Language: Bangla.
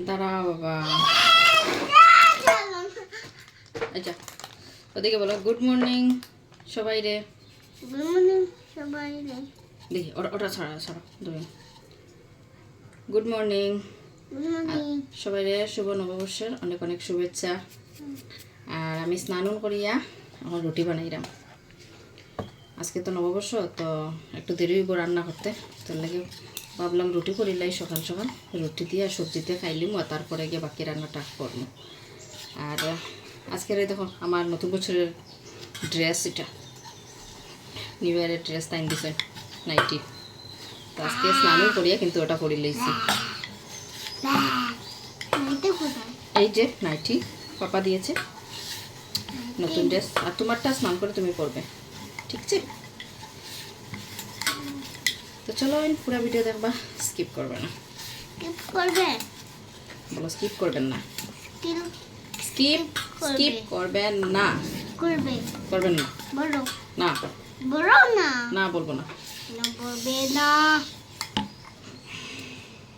দাঁড়াও বাবা। আচ্ছা ওদিকে বলো গুড মর্নিং সবাই রে। গুড মর্নিং সবাই রে। দেখি ওটা ছাড়া ছাড়া তুমি। গুড মর্নিং গুড মর্নিং সবাই রে, শুভ নববর্ষের অনেক অনেক শুভেচ্ছা। আর আমি স্নান করিয়া আমার রুটি বানাইলাম। আজকে তো নববর্ষ, তো একটু দেরি হইব রান্না করতে, তার লাগে ভাবলাম রুটি করিলাই সকাল সকাল, রুটি দিয়ে সবজি দিয়ে খাইলিম, আর তারপরে গিয়ে বাকি রান্নাটা করবো। আর আজকের এই দেখো আমার নতুন বছরের ড্রেস, এটা নিউ ইয়ারের ড্রেস তাই দিছে নাইটি। তো আজকে স্নানও করিয়া কিন্তু ওটা করি লইছি। এই যে নাইটি পাপা দিয়েছে, নতুন ড্রেস। আর তোমারটা স্নান করে তুমি পরবে, ঠিক আছে? তো চলো পুরো ভিডিও দেখবা, স্কিপ করবে না। বলো স্কিপ করবেন না। স্কিপ করবেন না। করবেন না। বলো না বলো না। না বলবো না। বলবে না।